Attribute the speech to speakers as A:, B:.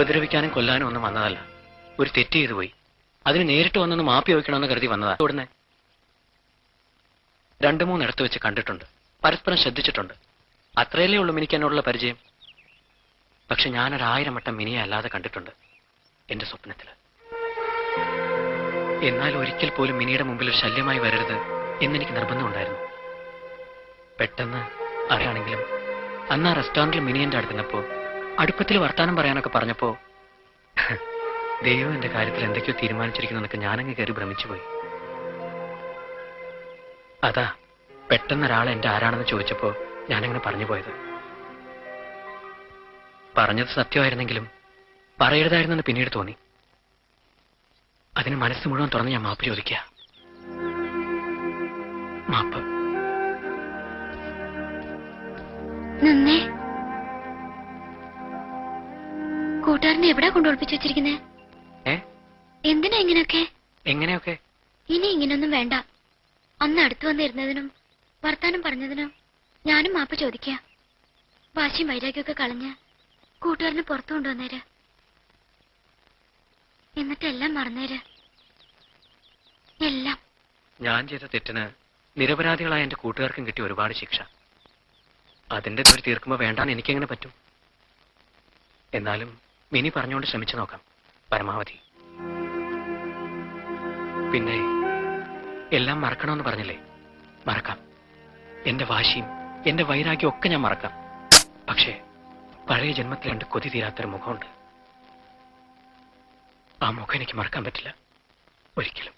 A: ഉപദ്രവിക്കാനും കൊല്ലാനും ഒന്നും വന്നതല്ല. ഒരു തെറ്റ് ചെയ്തു പോയി. അതിന് നേരിട്ട് വന്നൊന്ന് മാപ്പി വയ്ക്കണമെന്ന് കരുതി വന്നതാ. ഉടനെ 2-3 ഇടത്ത് വെച്ച് കണ്ടിട്ടുണ്ട്, പരസ്പരം ശ്രദ്ധിച്ചിട്ടുണ്ട്. അത്രയല്ലേ ഉള്ളൂ മിനിക്ക് എന്നോടുള്ള പരിചയം. പക്ഷെ ഞാനൊരു1000 വട്ടം മിനിയെ അല്ലാതെ കണ്ടിട്ടുണ്ട് എന്റെ സ്വപ്നത്തില്. എന്നാൽ ഒരിക്കൽ പോലും മിനിയുടെ മുമ്പിൽ ഒരു ശല്യമായി വരരുത് എന്നെനിക്ക് നിർബന്ധമുണ്ടായിരുന്നു. പെട്ടെന്ന് ആരാണെങ്കിലും അന്ന് ആ റെസ്റ്റോറന്റിൽ മിനി എന്റെ അടുത്തിരുന്നപ്പോ അടുപ്പത്തിൽ വർത്താനം പറയാനൊക്കെ പറഞ്ഞപ്പോ ദൈവം എന്റെ കാര്യത്തിൽ എന്തൊക്കെയോ തീരുമാനിച്ചിരിക്കുന്നതൊക്കെ ഞാനങ്ങ് കയറി ഭ്രമിച്ചുപോയി. അതാ പെട്ടെന്ന് ഒരാൾ എന്റെ ആരാണെന്ന് ചോദിച്ചപ്പോ ഞാനങ്ങനെ പറഞ്ഞു പോയത്. പറഞ്ഞത് സത്യമായിരുന്നെങ്കിലും പറയരുതായിരുന്നെന്ന് പിന്നീട് തോന്നി. അതിന് മനസ്സ് മുഴുവൻ തുറന്ന് ഞാൻ മാപ്പ് ചോദിക്കുക. മാപ്പ്.
B: കൂട്ടുകാരനെ എവിടാ കൊണ്ടുപിടിപ്പിച്ചു വെച്ചിരിക്കുന്നേ? എന്തിനാ ഇങ്ങനെയൊക്കെ?
A: എങ്ങനെയൊക്കെ?
B: ഇനി ഇങ്ങനൊന്നും വേണ്ട. അന്ന് അടുത്തു വന്നിരുന്നതിനും വർത്താനം പറഞ്ഞതിനും ഞാനും മാപ്പ് ചോദിക്കുക. വാശിയും വൈരാഗ്യമൊക്കെ കളഞ്ഞ് കൂട്ടുകാരനെ പുറത്തു കൊണ്ടുവന്നേര്. എന്നിട്ടെല്ലാം മറന്നേര്. എല്ലാം.
A: ഞാൻ ചെയ്ത തെറ്റിന് നിരപരാധികളായ എന്റെ കൂട്ടുകാർക്കും കിട്ടിയ ഒരുപാട് ശിക്ഷ. അതിന്റെ പേര് തീർക്കുമ്പോ വേണ്ടാന്ന് എനിക്കെങ്ങനെ പറ്റും? എന്നാലും മിനി പറഞ്ഞുകൊണ്ട് ശ്രമിച്ചു നോക്കാം പരമാവധി. പിന്നെ എല്ലാം മറക്കണമെന്ന് പറഞ്ഞില്ലേ, മറക്കാം. എന്റെ വാശിയും എന്റെ വൈരാഗ്യം ഒക്കെ ഞാൻ മറക്കാം. പക്ഷേ പഴയ ജന്മത്തിൽ എന്റെ കൊതി തീരാത്തൊരു മുഖമുണ്ട്. ആ മുഖം എനിക്ക് മറക്കാൻ പറ്റില്ല ഒരിക്കലും.